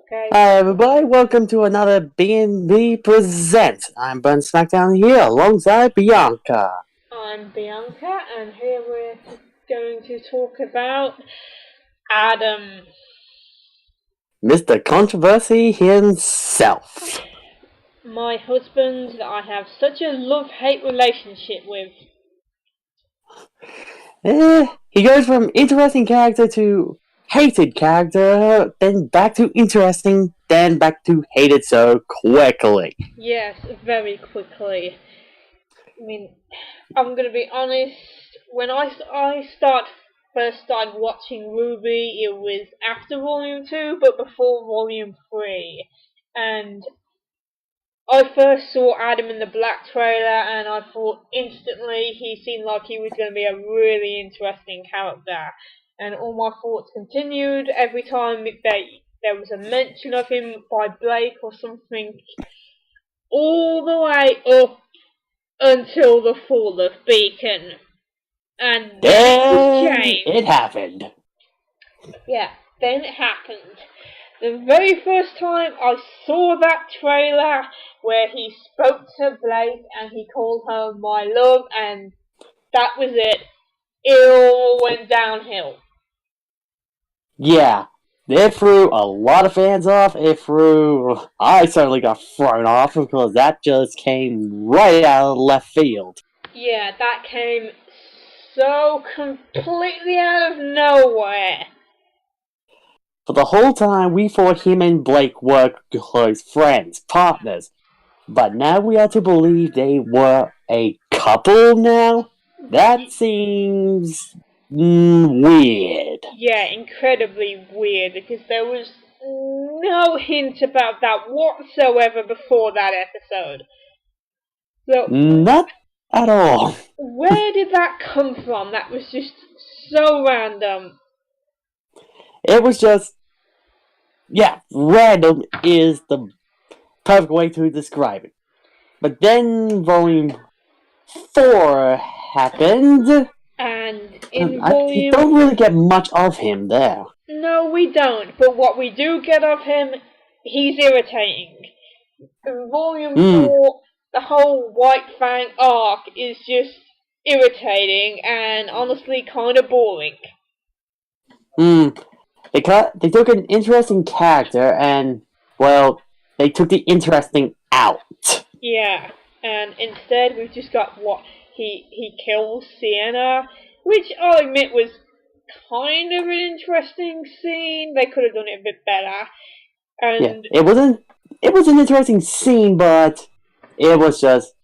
Okay. Hi everybody, welcome to another B&B Present. I'm Ben Smackdown here alongside Bianca. I'm Bianca, and here we're going to talk about Adam. Mr. Controversy himself. My husband that I have such a love-hate relationship with. He goes from interesting character to hated character, then back to interesting, then back to hated so quickly. Yes, very quickly. I mean, I'm going to be honest, when I first started watching RWBY, it was after Volume 2, but before Volume 3. And I first saw Adam in the Black trailer, and I thought instantly he seemed like he was going to be a really interesting character. And all my thoughts continued every time there was a mention of him by Blake or something, all the way up until the fall of Beacon. And then it happened. Yeah, then it happened. The very first time I saw that trailer where he spoke to Blake and he called her my love, and that was it. It all went downhill. Yeah, it threw a lot of fans off. I certainly got thrown off because that just came right out of left field. Yeah, that came so completely out of nowhere. For the whole time, we thought him and Blake were close friends, partners. But now we are to believe they were a couple now? That seems weird. Yeah, incredibly weird, because there was no hint about that whatsoever before that episode. So, Not at all. where did that come from? That was just so random. It was just... yeah, random is the perfect way to describe it. But then Volume 4 happened. And You don't really get much of him there. No, we don't. But what we do get of him, he's irritating. In Volume 4, the whole White Fang arc is just irritating and honestly kind of boring. They took an interesting character and, well, they took the interesting out. Yeah, and instead we've just got what he kills Sienna, which I'll admit was kind of an interesting scene. They could have done it a bit better. And yeah, it was an interesting scene, but it was just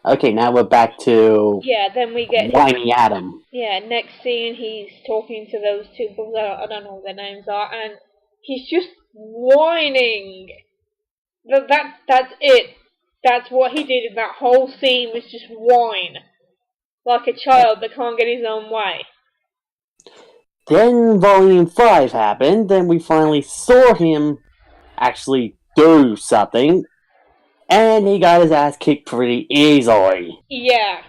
okay. Now we're back to then we get whiny Adam. Yeah, next scene he's talking to those two people. I don't know what their names are, and he's just whining. That's it. That's what he did in that whole scene, was just whine. Like a child that can't get his own way. Then Volume 5 happened, then we finally saw him actually do something, and he got his ass kicked pretty easily. Yeah.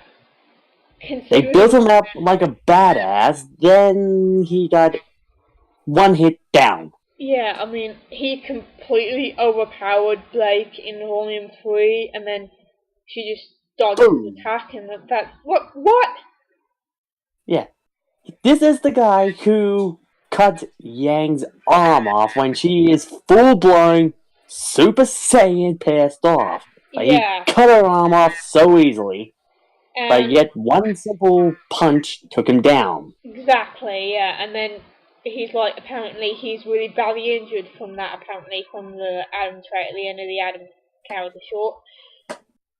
They built him up like a badass, then he got one hit down. Yeah, I mean, he completely overpowered Blake in Volume 3, and then she just dodged the attack, and what? Yeah. This is the guy who cut Yang's arm off when she is full-blown Super Saiyan pissed off. Yeah. He cut her arm off so easily, but yet one simple punch took him down. Exactly, yeah, and then apparently he's really badly injured from that, apparently, from the Adam trait at the end of the Adam character short.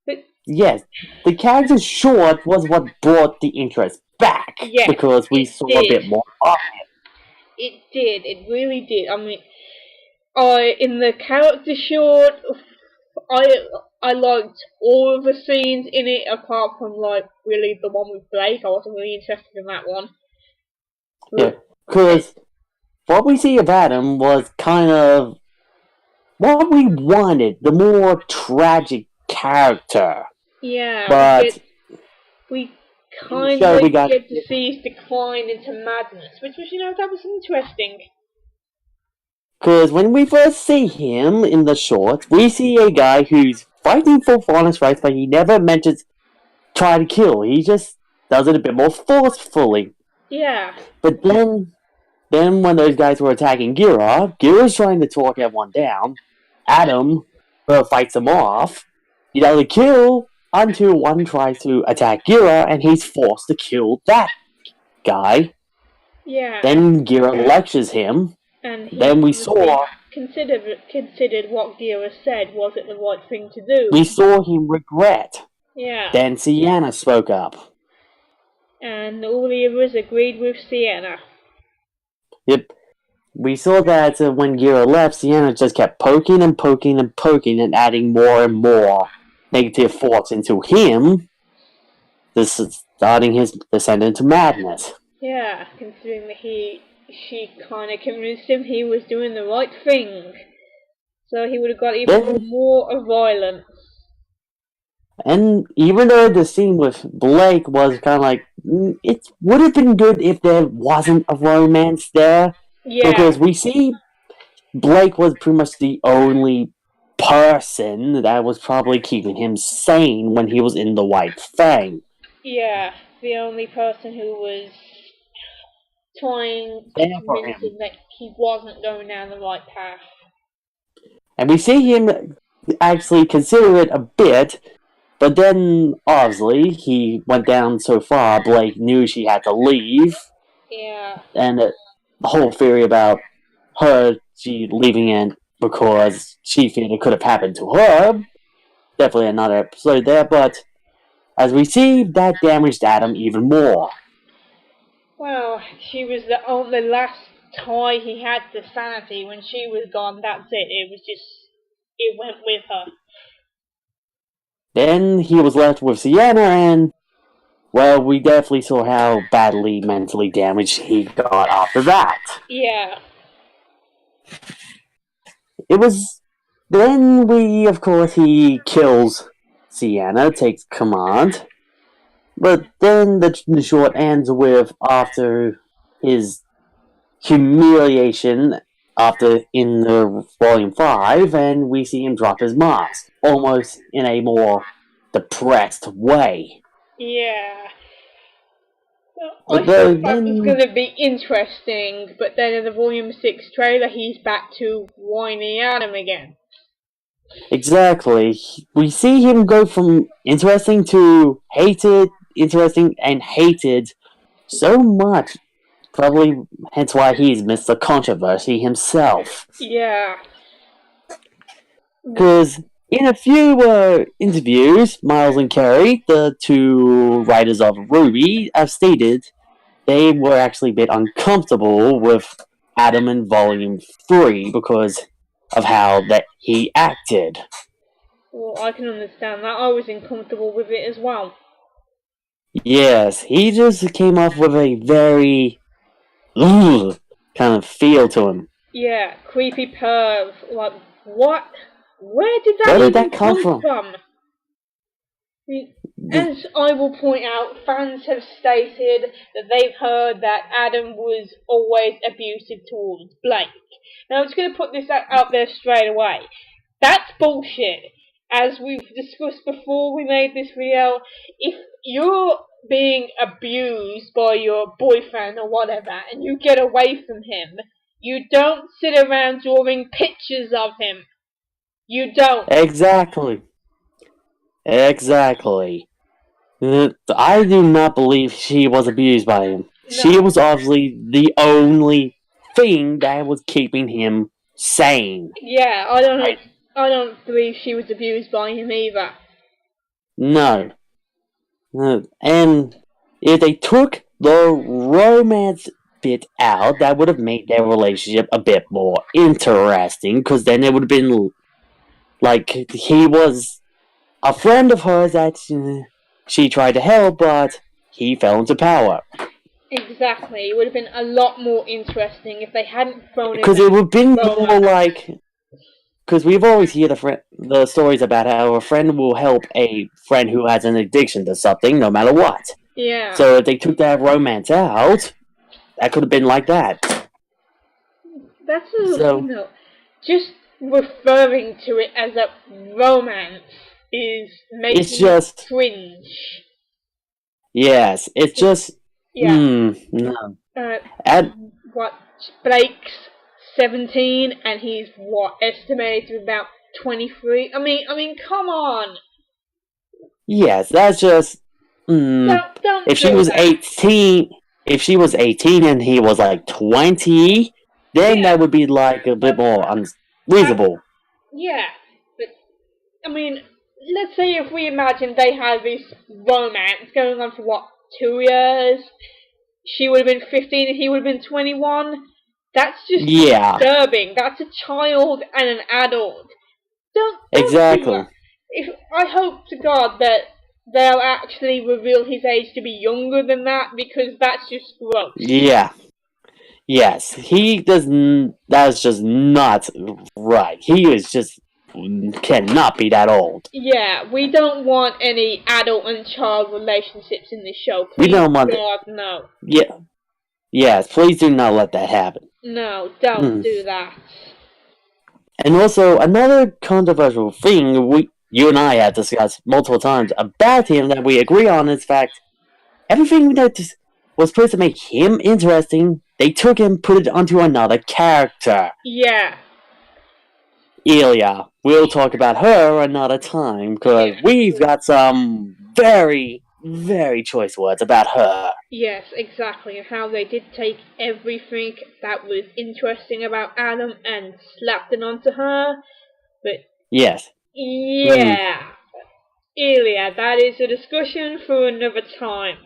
But yes, the character short was what brought the interest back, because we saw a bit more of him. It did, it really did. I mean, in the character short, I liked all of the scenes in it, apart from, really the one with Blake. I wasn't really interested in that one. Yeah, because what we see of Adam was kind of what we wanted, the more tragic character. Yeah, but we kind of get to see his decline into madness, which was, that was interesting. Because when we first see him in the short, we see a guy who's fighting for honest rights, but he never mentions try to kill. He just does it a bit more forcefully. Yeah. But then when those guys were attacking Gira's trying to talk everyone down. Adam fights them off. He doesn't kill until one tries to attack Gira, and he's forced to kill that guy. Yeah. Then Gira lectures him. And he then we saw considered what Gira said was it the right thing to do. We saw him regret. Yeah. Then Sienna spoke up. And all the others agreed with Sienna. Yep. We saw that when Gira left, Sienna just kept poking and poking and poking and adding more and more negative thoughts into him. This is starting his descent into madness. Yeah, considering that she kind of convinced him he was doing the right thing. So he would have got even more violent. And even though the scene with Blake was kind of like, it would have been good if there wasn't a romance there. Yeah. Because we see Blake was pretty much the only person that was probably keeping him sane when he was in the White Fang. Yeah, the only person who was trying to convince him that he wasn't going down the right path. And we see him actually consider it a bit, but then, obviously, he went down so far, Blake knew she had to leave. Yeah. And the whole theory about she leaving in because she feared it could have happened to her, definitely another episode there, but as we see, that damaged Adam even more. Well, she was the only last tie he had to sanity. When she was gone, that's it. It went with her. Then he was left with Sienna, and, well, we definitely saw how badly mentally damaged he got after that. Yeah. It was... Then of course, he kills Sienna, takes command. But then the short ends with, after his humiliation in the Volume 5, and we see him drop his mask, almost in a more depressed way. Yeah. Well, I thought that was going to be interesting, but then in the Volume 6 trailer, he's back to whiny Adam again. Exactly. We see him go from interesting to hated, interesting and hated so much. Probably hence why he's Mr. Controversy himself. Yeah. Because in a few interviews, Miles and Carey, the two writers of RWBY, have stated they were actually a bit uncomfortable with Adam in Volume 3 because of how that he acted. Well, I can understand that. I was uncomfortable with it as well. Yes, he just came off with a very kind of feel to him. Yeah, creepy perv. Like, what? Where did that come from? As I will point out, fans have stated that they've heard that Adam was always abusive towards Blake. Now, I'm just going to put this out there straight away. That's bullshit. As we've discussed before we made this video, if you're being abused by your boyfriend or whatever, and you get away from him, you don't sit around drawing pictures of him. You don't. Exactly. I do not believe she was abused by him. No. She was obviously the only thing that was keeping him sane. Yeah, I don't believe she was abused by him either. No. And if they took the romance bit out, that would have made their relationship a bit more interesting, because then it would have been like he was a friend of hers that she tried to help, but he fell into power. Exactly. It would have been a lot more interesting if they hadn't thrown it. Because it would have been more like... Because we've always heard the stories about how a friend will help a friend who has an addiction to something, no matter what. Yeah. So if they took that romance out, that could have been like that. That's a just referring to it as a romance is making It's just... cringe. Yes, it's just... Yeah. No. Uh, what, Blake's 17 and he's estimated about 23? I mean, come on. Yes, that's just... Don't if she do was that. 18... If she was 18 and he was like 20, then that would be like a bit more unreasonable. Yeah, but I mean, let's say if we imagine they had this romance going on for 2 years, she would have been 15 and he would have been 21. That's just disturbing. That's a child and an adult. Don't exactly. Do that. I hope to God that they'll actually reveal his age to be younger than that, because that's just gross. Yeah. Yes, he does. That's just not right. He is just cannot be that old. Yeah, we don't want any adult and child relationships in this show. Please, we don't want God, no. Yeah. Yes, please do not let that happen. No, don't do that. And also, another controversial thing you and I have discussed multiple times about him that we agree on is fact, everything that was supposed to make him interesting, they took and put it onto another character. Yeah. Ilya. We'll talk about her another time, because we've got some very, very choice words about her. Yes, exactly, and how they did take everything that was interesting about Adam and slapped it onto her, but... Yes. Yeah. Ilya, that is a discussion for another time.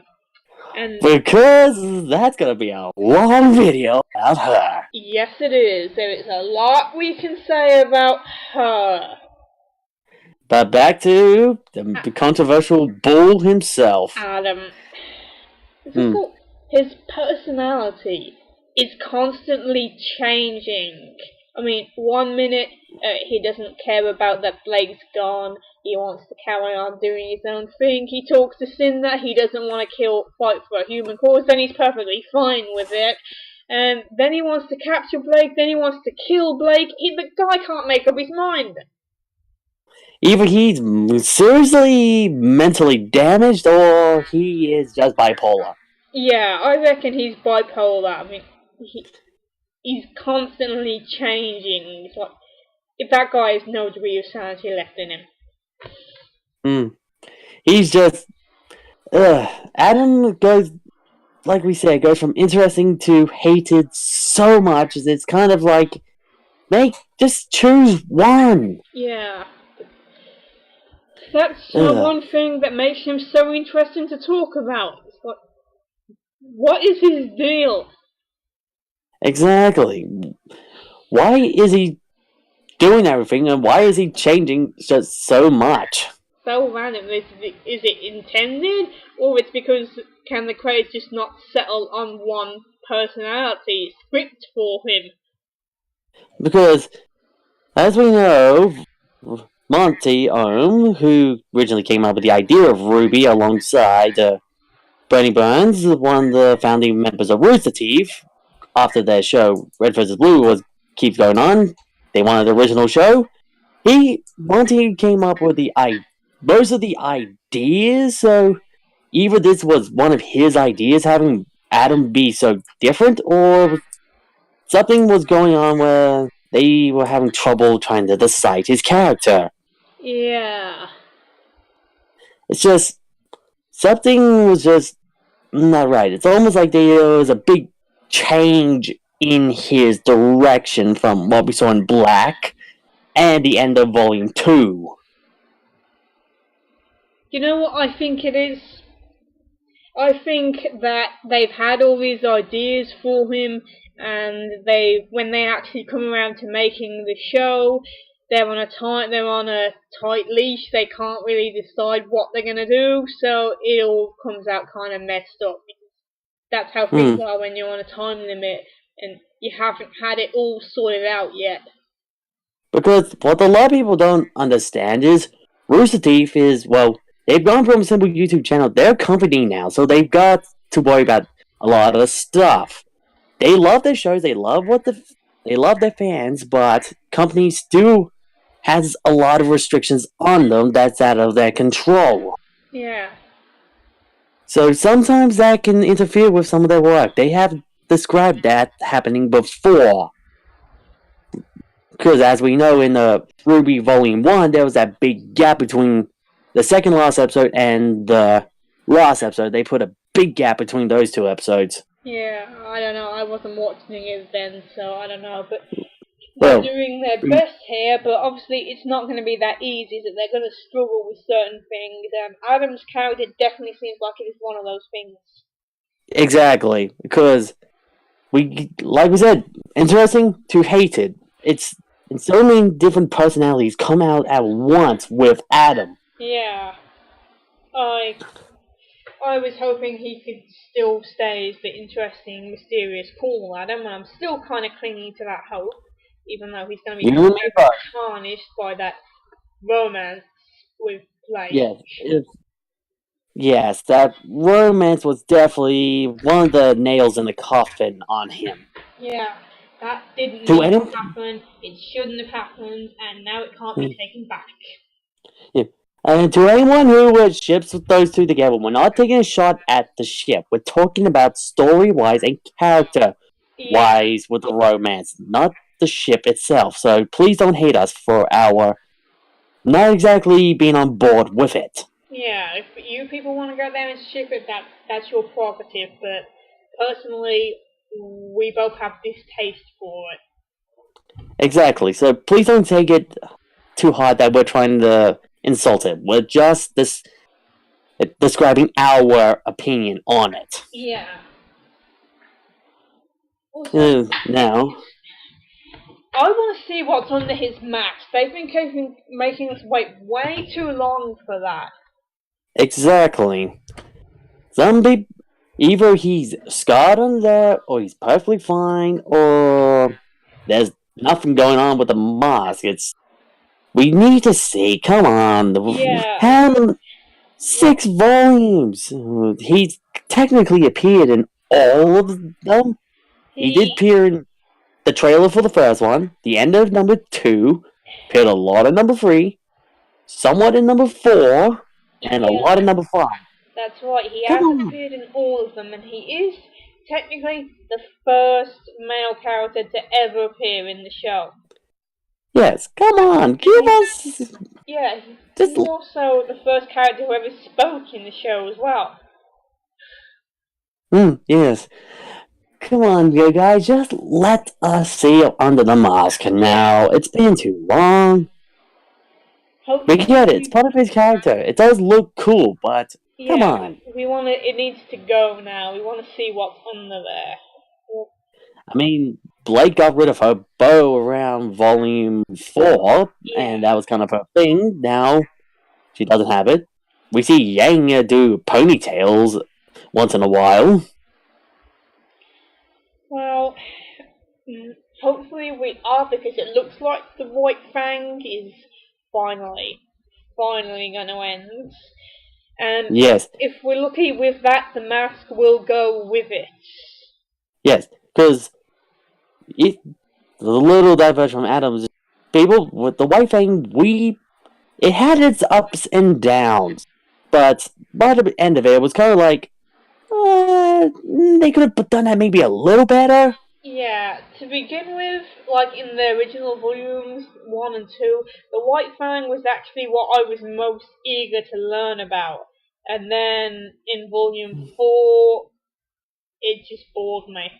And because that's gonna be a long video about her. Yes, it is. There is a lot we can say about her. But back to the controversial bull himself. Adam. His personality is constantly changing. I mean, 1 minute he doesn't care about that Blake's gone. He wants to carry on doing his own thing. He talks to Cinder. He doesn't want to fight for a human cause. Then he's perfectly fine with it. And then he wants to capture Blake. Then he wants to kill Blake. The guy can't make up his mind. Either he's seriously mentally damaged, or he is just bipolar. Yeah, I reckon he's bipolar. I mean, he's constantly changing. It's like, if that guy has no degree of sanity left in him. He's just... Adam goes, like we said, goes from interesting to hated so much, it's kind of like, just choose one. Yeah. That's one thing that makes him so interesting to talk about. It's like, what is his deal? Exactly. Why is he doing everything, and why is he changing just so much? So random. Is it intended, or it's because can the creators just not settle on one personality script for him? Because, as we know, Monty Ohm, who originally came up with the idea of RWBY alongside Bernie Burns, one of the founding members of Rooster Teeth, after their show Red vs. Blue keeps going on, they wanted the original show. Monty came up with most of the ideas, so either this was one of his ideas, having Adam be so different, or something was going on where they were having trouble trying to decide his character. Yeah. It's just, something was just not right. It's almost like there was a big change in his direction from what we saw in Black and the end of Volume 2. You know what I think it is? I think that they've had all these ideas for him, and when they actually come around to making the show, they're on a tight leash. They can't really decide what they're gonna do, so it all comes out kind of messed up. That's how things are when you're on a time limit and you haven't had it all sorted out yet. Because what a lot of people don't understand is Rooster Teeth is, well, they've gone from a simple YouTube channel. They're a company now, so they've got to worry about a lot of stuff. They love their shows. They love what they love their fans, but companies do has a lot of restrictions on them that's out of their control. Yeah. So sometimes that can interfere with some of their work. They have described that happening before. Because as we know in the RWBY Volume 1, there was that big gap between the second last episode and the last episode. They put a big gap between those two episodes. Yeah, I don't know. I wasn't watching it then, so I don't know. But they're Well, doing their best here, but obviously it's not going to be that easy, that they're going to struggle with certain things. Adam's character definitely seems like it is one of those things. exactly. Because, like we said, interesting to hated. It's so many different personalities come out at once with Adam. Yeah. I was hoping he could still stay as the interesting, mysterious, cool Adam, and I'm still kind of clinging to that hope, even though he's going to be tarnished by that romance with Blake. Yes, that romance was definitely one of the nails in the coffin on him. Yeah, that didn't need to happen, it shouldn't have happened, and now it can't be taken back. Yeah. And to anyone who would ships with those two together, we're not taking a shot at the ship. We're talking about story-wise and character-wise with the romance, not the ship itself. So please don't hate us for our not exactly being on board with it. Yeah, if you people want to go there and ship it, that's your prerogative, but personally, we both have distaste for it. Exactly, so please don't take it too hard that we're trying to insult it. We're just describing our opinion on it. Yeah. Now, I want to see what's under his mask. They've been making us wait way too long for that. Exactly. Some people, either he's scarred on there, or he's perfectly fine, or there's nothing going on with the mask. We need to see. Come on, have 6 volumes. He's technically appeared in all of them. He did appear in the trailer for the first one, the end of number 2, appeared a lot of number 3, somewhat in number 4, and a lot of number 5. That's right, he hasn't appeared in all of them, and he is technically the first male character to ever appear in the show. Yes, come on, give us... Yeah, he's also the first character who ever spoke in the show as well. Yes. Come on, you guys, just let us see it under the mask now. It's been too long. We get it, it's part of his character. It does look cool, but come on. It needs to go now. We want to see what's under there. I mean, Blake got rid of her bow around volume 4, and that was kind of her thing. Now, she doesn't have it. We see Yang do ponytails once in a while. Well, hopefully we are, because it looks like the White Fang is finally going to end. And if we're lucky with that, the mask will go with it. Yes, because the little diversion from Adam's people with the White Fang, it had its ups and downs, but by the end of it was kind of like, they could have done that maybe a little better. Yeah, to begin with, like in the original volumes 1 and 2, the White Fang was actually what I was most eager to learn about. And then in volume 4, it just bored me.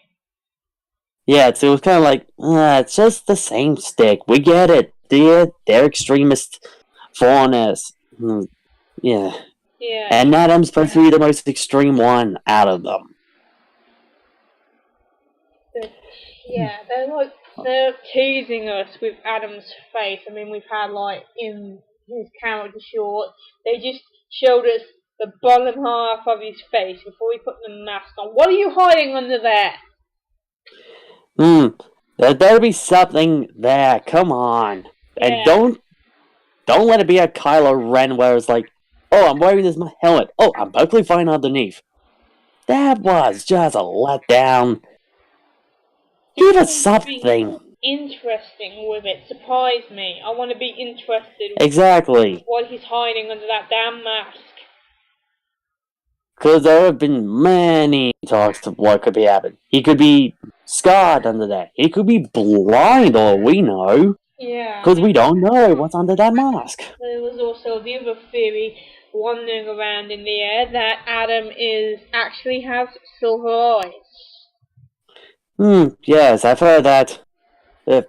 Yeah, so it was kind of like, it's just the same stick. We get it. They're extremist foreigners. Yeah. And Adam's supposed to be the most extreme one out of them. They're teasing us with Adam's face. I mean, we've had, like, in his character short, they just showed us the bottom half of his face before he put the mask on. What are you hiding under there? There better be something there. Come on. And don't let it be a Kylo Ren where it's like, oh, I'm wearing this helmet. Oh, I'm perfectly fine underneath. That was just a letdown. Give us something. interesting with it. Surprise me. I want to be interested with Exactly. what he's hiding under that damn mask. Because there have been many talks of what could be happening. He could be scarred under that. He could be blind, all we know. Yeah. Because we don't know what's under that mask. There was also the other theory wandering around in the air that Adam actually has silver eyes. Yes, I've heard that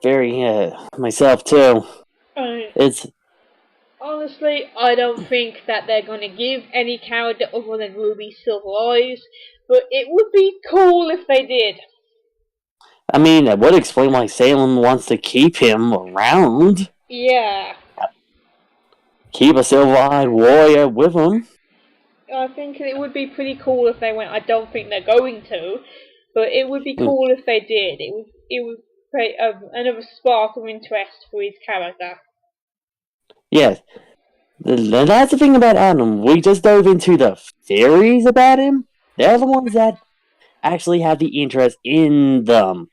theory myself too. It's honestly, I don't think that they're going to give any character other than Ruby silver eyes, but it would be cool if they did. I mean, it would explain why Salem wants to keep him around. Yeah. Keep a silver-eyed warrior with him. I think it would be pretty cool if they went. I don't think they're going to, but it would be cool if they did. It would create another spark of interest for his character. Yes. And that's the thing about Adam. We just dove into the theories about him. They're the ones that actually have the interest in them.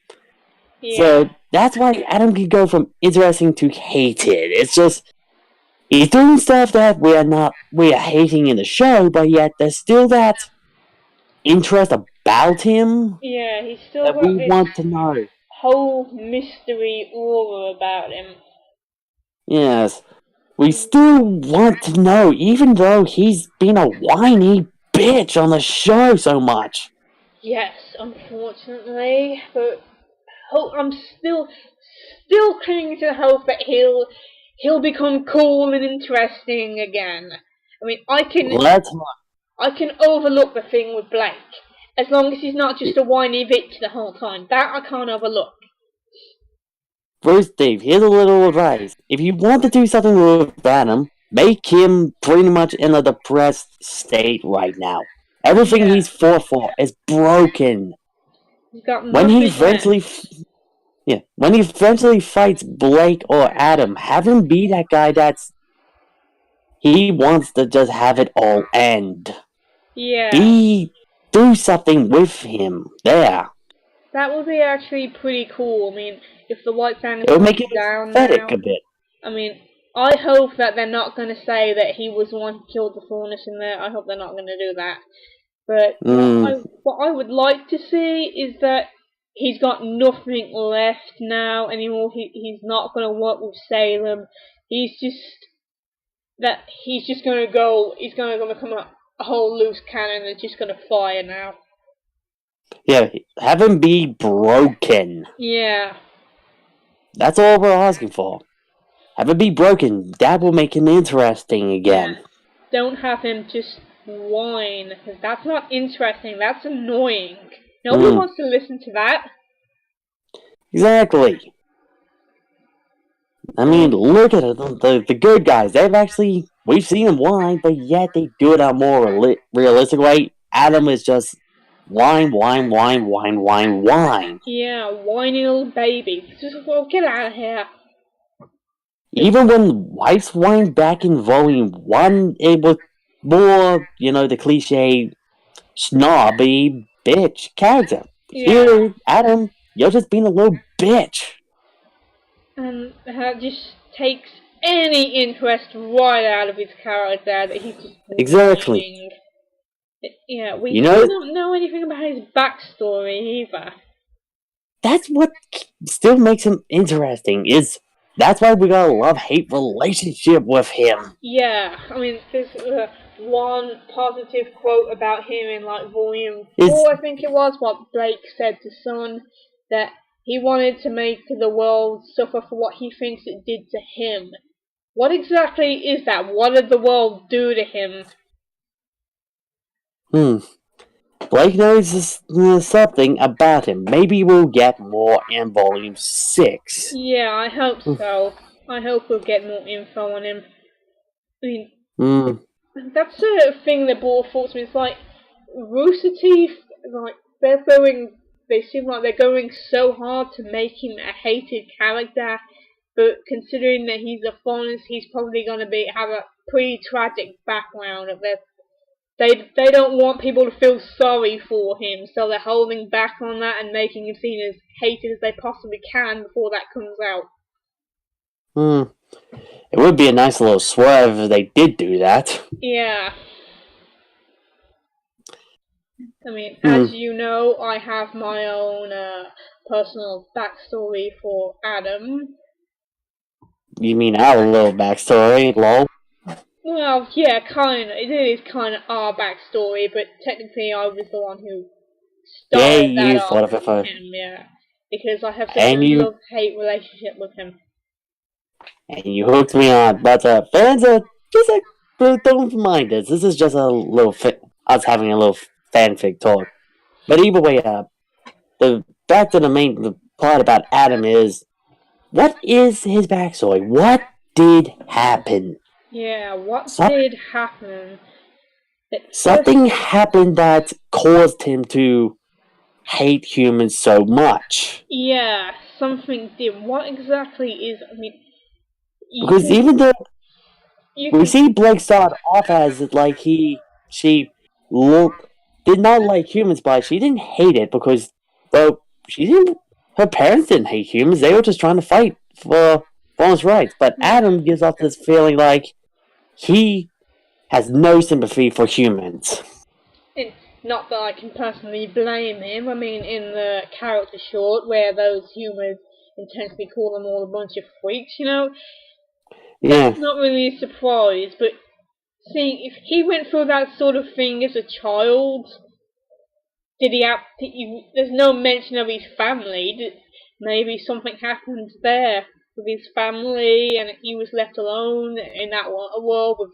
Yeah. So that's why Adam can go from interesting to hated. It's just he's doing stuff that we are hating in the show, but yet there's still that interest about him. Yeah, he's still that got we this want to know. whole mystery aura about him. Yes. We still want to know, even though he's been a whiny bitch on the show so much. Yes, unfortunately, but I'm still clinging to the hope that he'll become cool and interesting again. I mean, I can overlook the thing with Blake, as long as he's not just a whiny bitch the whole time. That I can't overlook. First, Dave, here's a little advice. If you want to do something with Adam, make him pretty much in a depressed state right now. Everything he's fought for is broken. He's got when he eventually fights Blake or Adam, have him be that guy he wants to just have it all end. Yeah. Do something with him there. That would be actually pretty cool. I mean, if the White Fang it would make it down pathetic now, a bit. I mean, I hope that they're not going to say that he was the one who killed the Faunus in there. I hope they're not going to do that. But what I would like to see is that he's got nothing left now anymore. He's not going to work with Salem. He's just going to go. He's going to become a whole loose cannon that's just going to fire now. Yeah, have him be broken. Yeah. That's all we're asking for. Have him be broken. That will make him interesting again. Yeah. Don't have him just whine, because that's not interesting. That's annoying. Nobody wants to listen to that. Exactly. I mean, look at it. The good guys. We've seen them whine, but yet they do it on a more realistic way. Adam is just whine. Yeah, whiny little baby. Just get out of here. Even when Wife's whine back in Volume 1, it was more, the cliche snobby bitch character. Yeah. Here, Adam, you're just being a little bitch. And that just takes any interest right out of his character, that he's just exactly. whining. Yeah, we don't know anything about his backstory either. That's what still makes him interesting, that's why we got a love-hate relationship with him. Yeah, I mean, there's one positive quote about him in, Volume 4, I think it was, what Blake said to Sun, that he wanted to make the world suffer for what he thinks it did to him. What exactly is that? What did the world do to him? Blake knows something about him. Maybe we'll get more in Volume 6. Yeah, I hope so. I hope we'll get more info on him. I mean, that's the thing that brought forth to me. It's like, Rooster Teeth, they seem like they're going so hard to make him a hated character, but considering that he's a Faunus, he's probably going to have a pretty tragic background of this. they don't want people to feel sorry for him, so they're holding back on that and making him seen as hated as they possibly can before that comes out. It would be a nice little swerve if they did do that. Yeah. I mean, as you know, I have my own personal backstory for Adam. You mean our little backstory, lol? Well, yeah, kinda. It is kinda our backstory, but technically I was the one who started that you off thought of it with first. him, yeah. Because I have such And a you- love-hate relationship with him. And you hooked me on, but fans are just like, don't mind this. This is just a little us having a little fanfic talk. But either way, the back to the plot about Adam is, what is his backstory? What did happen? Yeah, what did happen? Something happened that caused him to hate humans so much. Yeah, something did. What exactly is? I mean, because even though we see Blake start off as like she did not like humans, but she didn't hate it because her parents didn't hate humans. They were just trying to fight for one's rights. But Adam gives off this feeling like he has no sympathy for humans. Not that I can personally blame him. I mean, in the character short where those humans intentionally call them all a bunch of freaks, Yeah. That's not really a surprise, but see, if he went through that sort of thing as a child, there's no mention of his family. Maybe something happened there with his family and he was left alone in that world with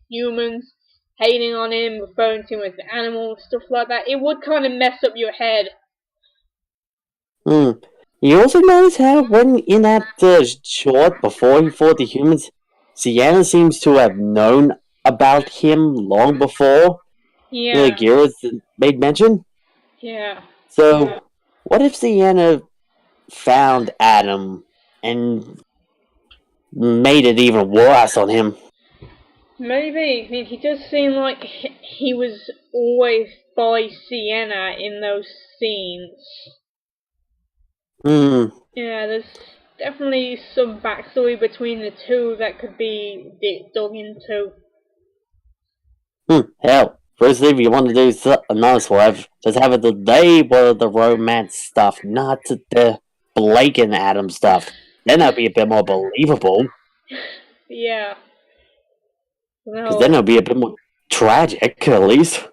humans hating on him, referring to him as an animal, stuff like that. It would kind of mess up your head. You also notice how when in that short before he fought the humans, Sienna seems to have known about him long before. Yeah. Gira made mention. Yeah. So, what if Sienna found Adam and made it even worse on him? Maybe. I mean, he does seem like he was always by Sienna in those scenes. Yeah, there's definitely some backstory between the two that could be dug into. Hell, firstly, if you want to do another swerve, just have it that they were the romance stuff, not the Blake and Adam stuff. Then that'd be a bit more believable. Yeah. Because then it'll be a bit more tragic, at least.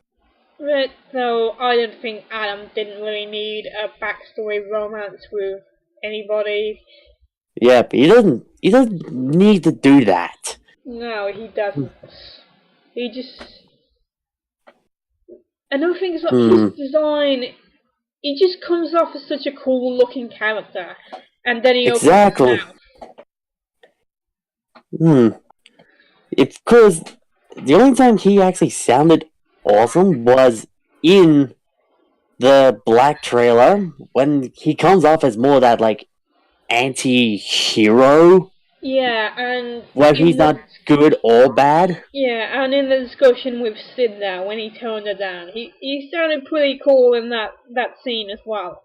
But, though, I don't think Adam didn't really need a backstory romance with anybody. Yeah, but he doesn't need to do that. No, he doesn't. He just... Another thing is, like, his design, he just comes off as such a cool looking character. And then he opens his mouth. Because the only time he actually sounded awesome was in the Black trailer, when he comes off as more that, like, anti-hero. Yeah, and... where he's not good or bad. Yeah, and in the discussion with Sidna, when he toned her down, he sounded pretty cool in that scene as well.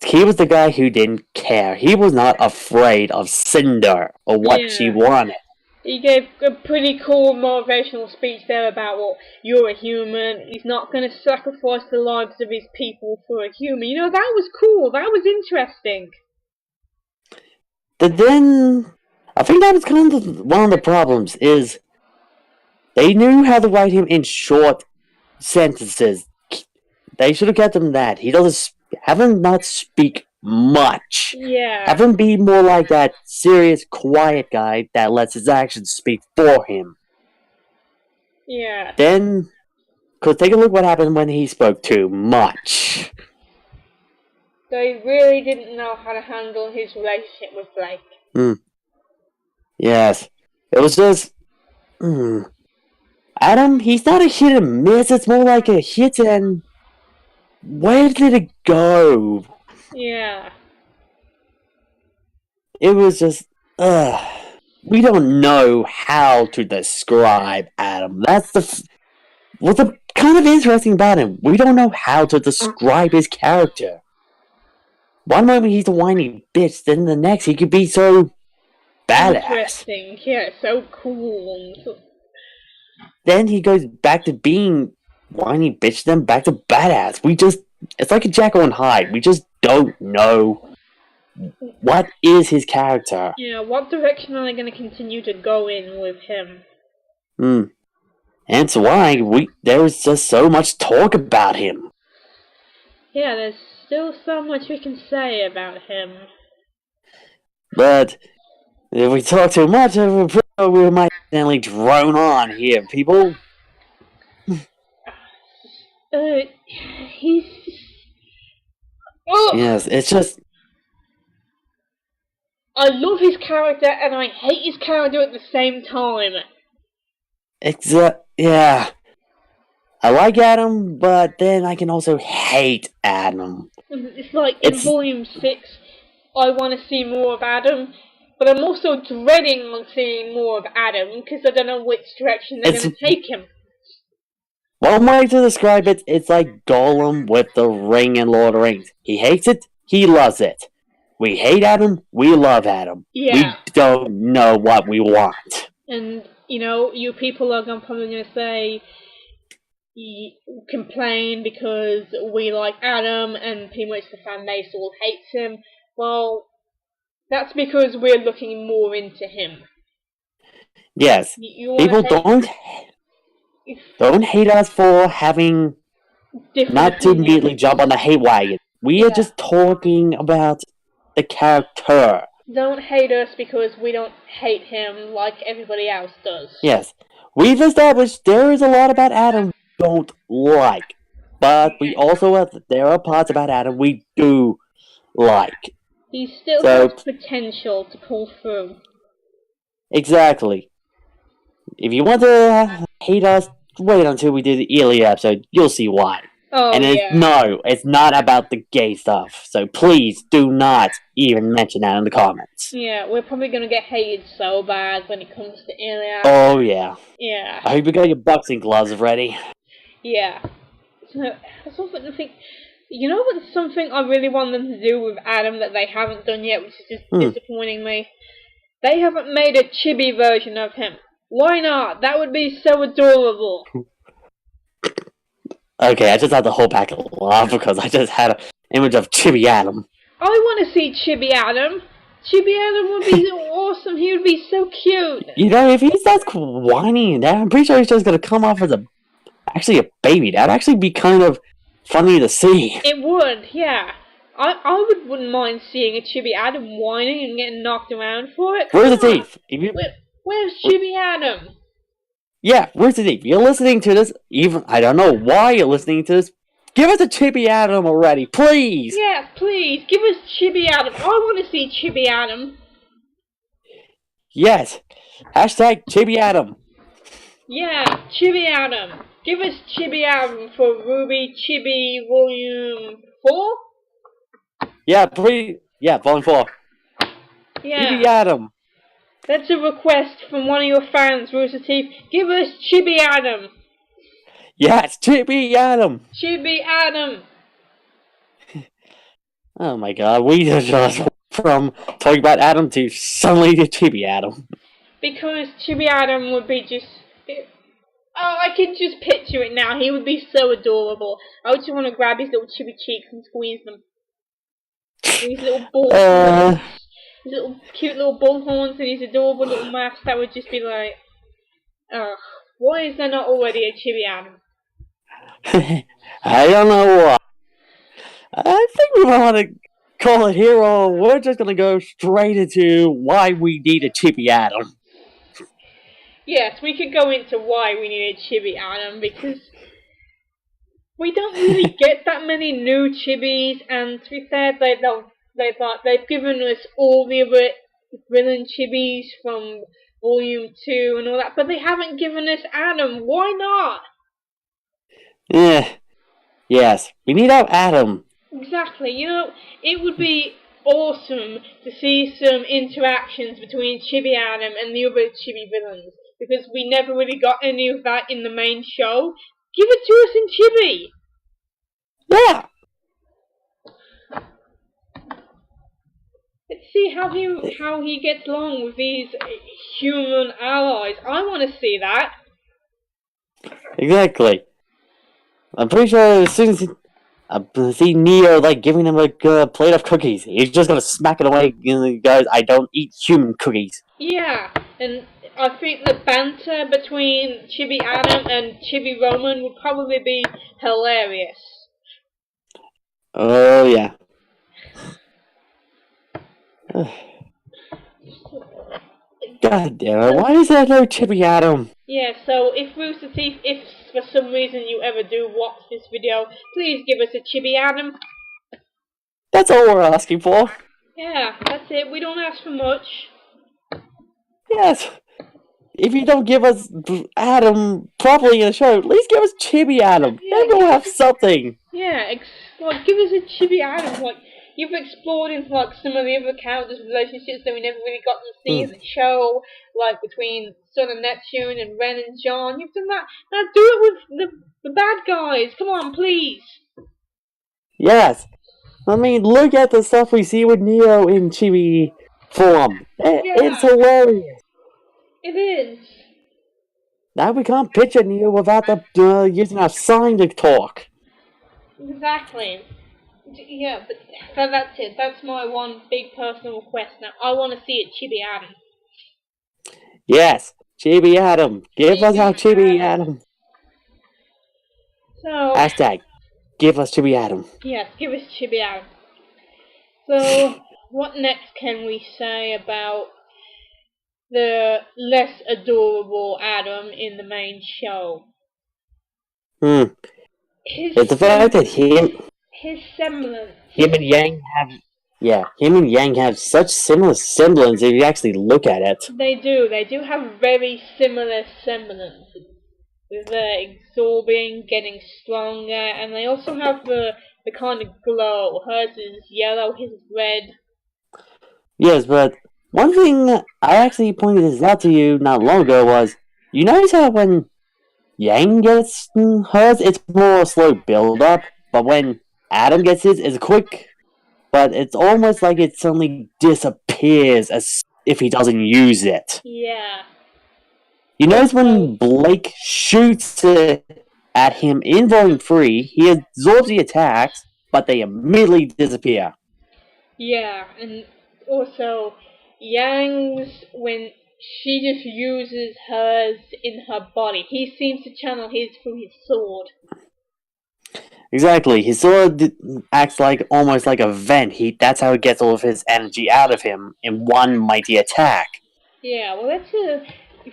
He was the guy who didn't care. He was not afraid of Cinder or what she wanted. He gave a pretty cool motivational speech there about, well, you're a human, he's not going to sacrifice the lives of his people for a human. You know, that was cool, that was interesting. But then, I think that was kind of one of the problems, is they knew how to write him in short sentences. They should have kept him that. He doesn't, have him not speak much. Yeah. Have him be more like that serious, quiet guy that lets his actions speak for him. Yeah. Then, because take a look what happened when he spoke too much. They really didn't know how to handle his relationship with Blake. Yes. It was just... Adam, he's not a hit and miss, it's more like a hit and... where did it go? Yeah. It was just... we don't know how to describe Adam. That's the... what's kind of interesting about him, we don't know how to describe his character. One moment he's a whiny bitch, then the next he could be so badass. Interesting, yeah, so cool. Then he goes back to being whiny bitch, then back to badass. It's like a Jekyll and Hyde. We just don't know what is his character. Yeah, what direction are they going to continue to go in with him? And so why there's just so much talk about him. Yeah, there's still so much we can say about him. But if we talk too much, we might accidentally drone on here, people. He's... Oh! Yes, it's just... I love his character and I hate his character at the same time. Yeah. I like Adam, but then I can also hate Adam. It's like in Volume 6, I want to see more of Adam, but I'm also dreading seeing more of Adam, because I don't know which direction they're going to take him. One way to describe it, it's like Gollum with the ring in Lord of the Rings. He hates it, he loves it. We hate Adam, we love Adam. Yeah. We don't know what we want. And, you people are probably going to say, complain because we like Adam and pretty much the fan base all hates him. Well, that's because we're looking more into him. Yes. People don't hate us for having not to immediately jump on the hate wagon. We are just talking about the character. Don't hate us because we don't hate him like everybody else does. Yes. We've established there is a lot about Adam don't like, but we also there are parts about Adam we do like. He still has potential to pull through. Exactly. If you want to hate us, wait until we do the Ely episode. You'll see why. Oh, and it's not about the gay stuff. So please do not even mention that in the comments. Yeah, we're probably going to get hated so bad when it comes to Ely. Oh, yeah. Yeah. I hope you got your boxing gloves ready. Yeah. So, I also think, what's something I really want them to do with Adam that they haven't done yet, which is just disappointing me? They haven't made a chibi version of him. Why not? That would be so adorable. Okay, I just had to hold back a lot because I just had an image of Chibi Adam. I want to see Chibi Adam. Chibi Adam would be awesome. He would be so cute. If he starts whining and that, I'm pretty sure he's just going to come off as a baby. That'd actually be kind of funny to see. It would, yeah. I wouldn't mind seeing a Chibi Adam whining and getting knocked around for it. Where's the thief? Where's Chibi Adam? Yeah, where's the thief? You're listening to this, I don't know why you're listening to this. Give us a Chibi Adam already, please! Yeah, please, give us Chibi Adam. I want to see Chibi Adam. Yes. Hashtag Chibi Adam. Yeah, Chibi Adam. Give us Chibi Adam for RWBY Chibi Volume 4? Yeah, Volume 4. Yeah. Chibi Adam. That's a request from one of your fans, Rooster Teeth. Give us Chibi Adam. Yes, Chibi Adam. Chibi Adam. Oh my god, we just from talking about Adam to suddenly to Chibi Adam. Because Chibi Adam would be just... I can just picture it now. He would be so adorable. I would just want to grab his little chibi cheeks and squeeze them. His little balls. His little cute little bull horns and his adorable little mouth. That would just be like, why is there not already a Chibi Adam? I don't know why. I think we want to call it here, or we're just going to go straight into why we need a Chibi Adam. Yes, we could go into why we need a Chibi Adam, because we don't really get that many new Chibis, and to be fair, they've given us all the other villain Chibis from Volume 2 and all that, but they haven't given us Adam. Why not? Yes, we need our Adam. Exactly. It would be awesome to see some interactions between Chibi Adam and the other Chibi villains, because we never really got any of that in the main show. Give it to us in Chibi. Yeah. Let's see how he gets along with these human allies. I want to see that. Exactly. I'm pretty sure as soon as I see Neo like giving him a plate of cookies, he's just gonna smack it away. And goes, "I don't eat human cookies." Yeah, and I think the banter between Chibi Adam and Chibi Roman would probably be hilarious. Oh yeah. God damn it! Why is there no Chibi Adam? Yeah, so if Rooster Teeth, if for some reason you ever do watch this video, please give us a Chibi Adam. That's all we're asking for. Yeah, that's it. We don't ask for much. Yes. If you don't give us Adam properly in the show, at least give us Chibi Adam. Yeah, Then we'll have something. Yeah, like give us a Chibi Adam. Like you've explored into like some of the other characters' relationships that we never really got to see in the show, like between Sun and Neptune and Ren and John. You've done that. Now do it with the bad guys. Come on, please. Yes. I mean, look at the stuff we see with Neo in Chibi form. It's hilarious. It is. Now we can't picture Neo without the using our sign to talk. Exactly. Yeah, but that's it. That's my one big personal request now. I want to see it Chibi Adam. Yes, Chibi Adam. Give us our Chibi Adam. So hashtag, give us Chibi Adam. Yes, give us Chibi Adam. So, what next can we say about the less adorable Adam in the main show? It's the fact that his semblance. Him and Yang have such similar semblance if you actually look at it. They do have very similar semblance. With the absorbing, getting stronger, and they also have the kind of glow. Hers is yellow, his is red. Yes, but one thing I actually pointed this out to you not long ago was, you notice how when Yang gets hers, it's more slow build up, but when Adam gets his, it's quick, but it's almost like it suddenly disappears as if he doesn't use it. Yeah. You notice when Blake shoots it at him in Volume 3, he absorbs the attacks, but they immediately disappear. Yeah, and also Yang's, when she just uses hers in her body, he seems to channel his through his sword. Exactly, his sword acts like almost like a vent. That's how he gets all of his energy out of him in one mighty attack. Yeah, well, that's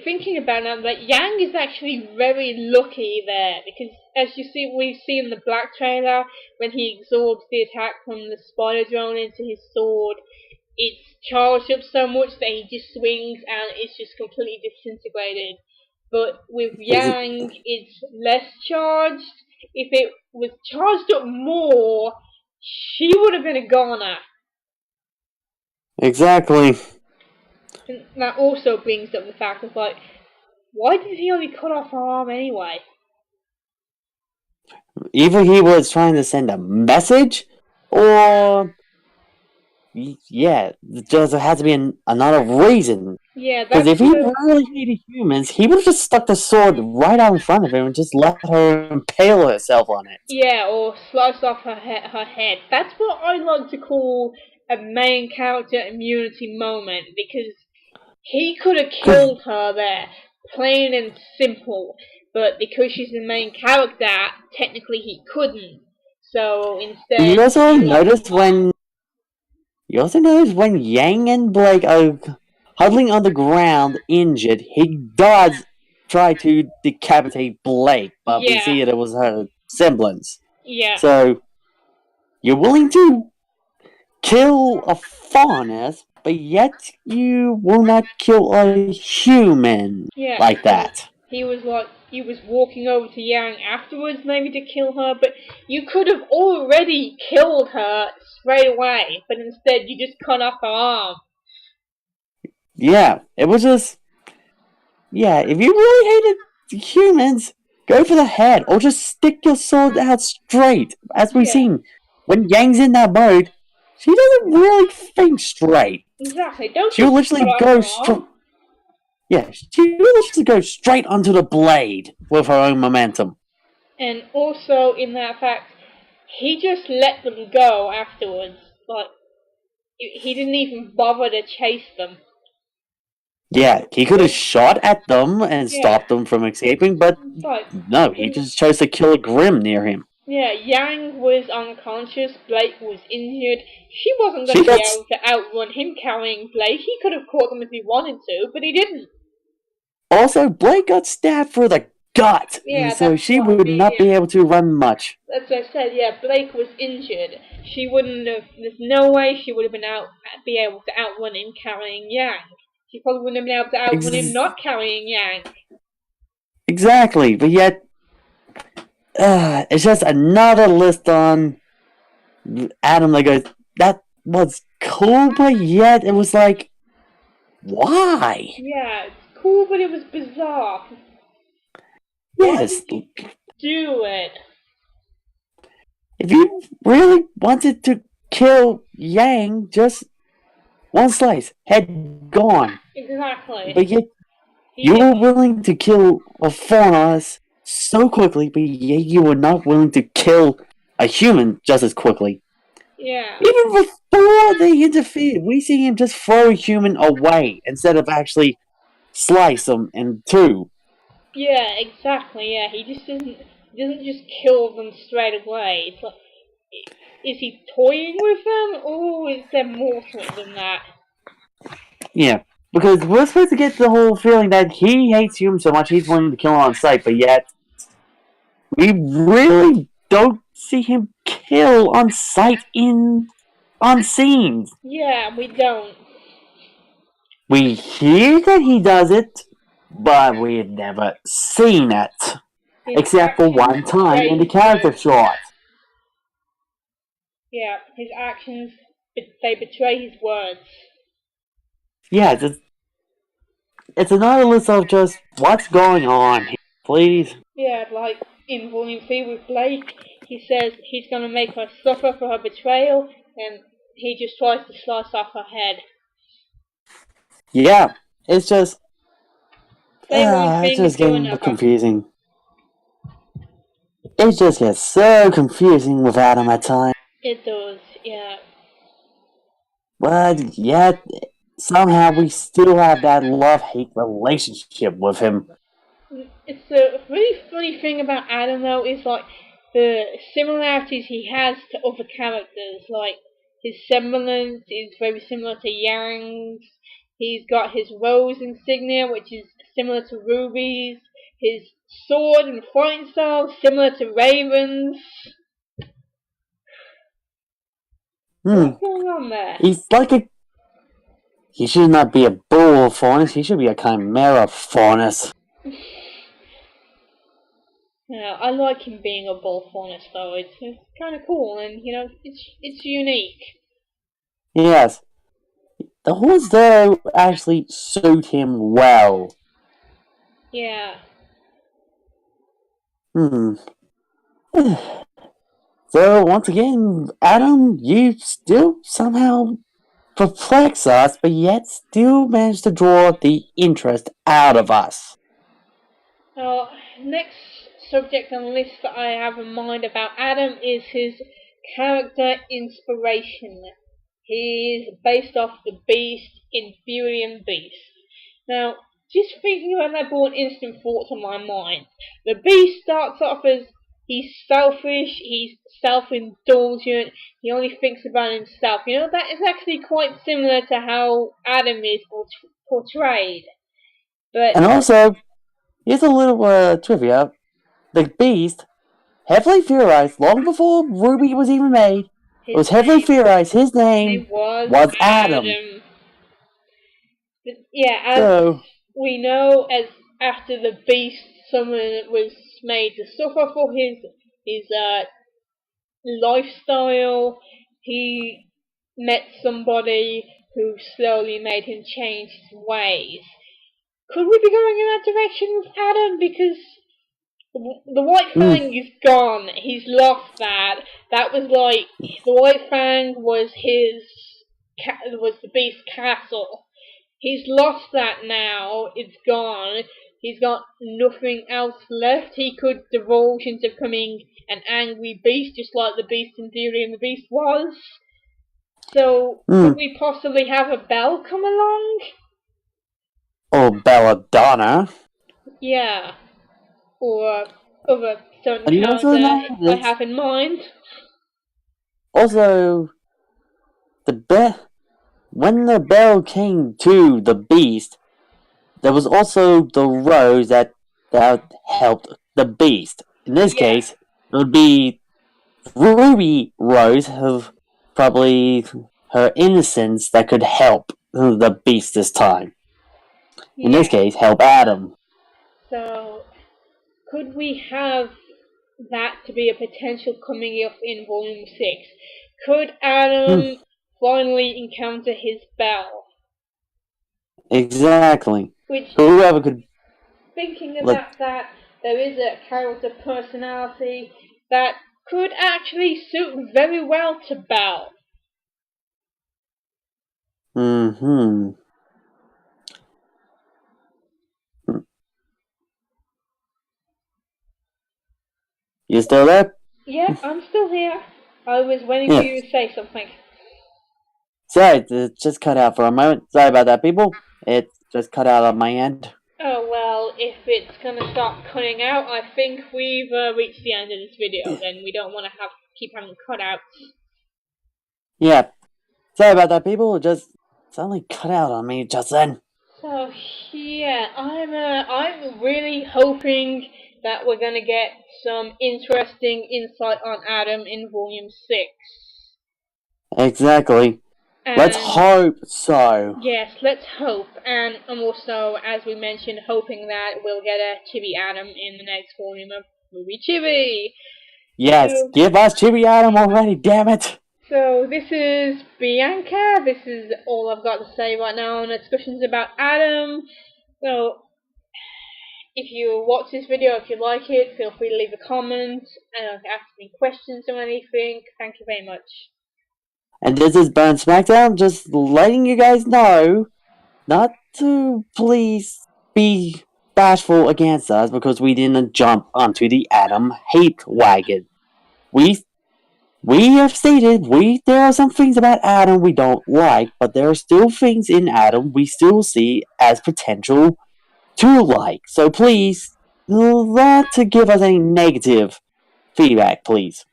thinking about now that Yang is actually very lucky there, because as you see, we see in the Black trailer, when he absorbs the attack from the spider drone into his sword, it's charged up so much that he just swings and it's just completely disintegrated. But with Yang, it's less charged. If it was charged up more, she would have been a goner. Exactly. And that also brings up the fact of, like, why did he only cut off her arm anyway? Either he was trying to send a message, or yeah, there has to be another reason. Yeah, because if he really hated humans, he would have just stuck the sword right out in front of him and just let her impale herself on it. Yeah, or slice off her head. That's what I like to call a main character immunity moment, because he could have killed her there, plain and simple, but because she's the main character, technically he couldn't. So instead... You also notice when Yang and Blake are huddling on the ground, injured, he does try to decapitate Blake, but we see it was her semblance. Yeah. So, you're willing to kill a faunus, but yet you will not kill a human like that. He was walking over to Yang afterwards, maybe to kill her, but you could have already killed her straight away, but instead you just cut off her arm. Yeah, it was just... Yeah, if you really hated humans, go for the head, or just stick your sword out straight. As we've Yeah, seen, when Yang's in that mode, she doesn't really think straight. exactly. Don't She'll just literally cut off go her straight. arm. Yeah, she will literally go straight onto the blade with her own momentum. And also, in that fact, he just let them go afterwards. Like, he didn't even bother to chase them. Yeah, he could have shot at them and Yeah, stopped them from escaping, but like, no, he just chose to kill a Grim near him. yeah, Yang was unconscious, Blake was injured. She wasn't going She to be gets able to outrun him carrying Blake. He could have caught them if he wanted to, but he didn't. also Blake got stabbed through the gut, Yeah, so that's she what I would mean. not be able to run much. That's what I said. Yeah, Blake was injured. She wouldn't have. There's no way she would have be able to outrun him carrying Yang. She probably wouldn't have been able to outrun him not carrying Yang. Exactly, but yet it's just another list on Adam that goes, that was cool, but yet it was like, why? Yeah, it's cool, but it was bizarre. Yes, Why did you do it? if you really wanted to kill Yang, just one slice, head gone. Exactly. But yet He you did. were willing to kill a Faunus so quickly, but yet you were not willing to kill a human just as quickly. Yeah. Even before they interfered, we see him just throw a human away instead of actually slice them in two. Yeah, exactly. Yeah, he just doesn't just kill them straight away. It's like, is he toying with them, or is there more to it than that? Yeah, because we're supposed to get the whole feeling that he hates humans so much he's willing to kill on sight, but yet we really don't see him kill on sight on scenes. Yeah, we don't. We hear that he does it, but we had never seen it. His Except for actions one time betray in the his character words. shot. Yeah, his actions they betray his words. Yeah, it's another list of just what's going on here, please. Yeah, like in Volume 3 with Blake, he says he's gonna make her suffer for her betrayal, and he just tries to slice off her head. Yeah, it's just Say one it's thing, just do getting another. confusing. It just gets so confusing with Adam at times. It does, yeah. But yet somehow we still have that love-hate relationship with him. It's a really funny thing about Adam though is like the similarities he has to other characters. Like his semblance is very similar to Yang's. He's got his rose insignia, which is similar to Ruby's. His sword and fighting style similar to Raven's. What's going on there? He's like a. He should not be a bull faunus. He should be a chimera faunus. Yeah, I like him being a bull faunus though. It's kind of cool, and it's unique. Yes, the horns though actually suit him well. Yeah. So once again, Adam, you still somehow perplex us, but yet still manage to draw the interest out of us. Now, next subject on the list that I have in mind about Adam is his character inspiration. He is based off the Beast in Beauty and Beast. Now, just thinking about that brought instant thoughts on my mind. The Beast starts off as he's selfish, he's self-indulgent, he only thinks about himself. That is actually quite similar to how Adam is portrayed. But And also, here's a little trivia. The Beast, heavily theorized long before RWBY was even made, it was heavily theorized his name was Adam. But yeah, as So, we know, as after the Beast, someone was made to suffer for his lifestyle. He met somebody who slowly made him change his ways. Could we be going in that direction with Adam? Because The White Fang is gone. He's lost that. That was like the White Fang was the Beast's castle. He's lost that now. It's gone. He's got nothing else left. He could divulge into becoming an angry beast, just like the Beast in Beauty and the Beast was. So, could we possibly have a Belle come along? Or Belladonna. Yeah. Or other certain character I have in mind. Also, when the bell came to the Beast, there was also the rose that helped the Beast. In this case, it would be Ruby Rose, of probably her innocence that could help the Beast this time. In this case, help Adam. So, could we have that to be a potential coming up in Volume 6? Could Adam finally encounter his Belle? Exactly. Which, whoever could... Thinking about that, there is a character personality that could actually suit very well to Belle. You still there? Yeah, I'm still here. I was waiting for you to say something. Sorry, it just cut out for a moment. Sorry about that, people. It just cut out on my end. Oh, well, if it's gonna start cutting out, I think we've reached the end of this video. Then we don't want to keep having cutouts. Yeah. Sorry about that, people. It just suddenly cut out on me just then. So, yeah, I'm really hoping that we're gonna get some interesting insight on Adam in Volume 6. Exactly. Let's hope so. Yes, let's hope. And I'm also, as we mentioned, hoping that we'll get a Chibi Adam in the next volume of RWBY Chibi. Yes, give us Chibi Adam already, damn it! So this is Bianca. This is all I've got to say right now on discussions about Adam. So, if you watch this video, if you like it, feel free to leave a comment and ask me questions or anything. Thank you very much. And this is Burn Smackdown, just letting you guys know not to please be bashful against us because we didn't jump onto the Adam hate wagon. We have stated there are some things about Adam we don't like, but there are still things in Adam we still see as potential to like. So please, not to give us any negative feedback, please.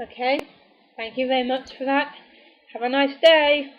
Okay. Thank you very much for that. Have a nice day.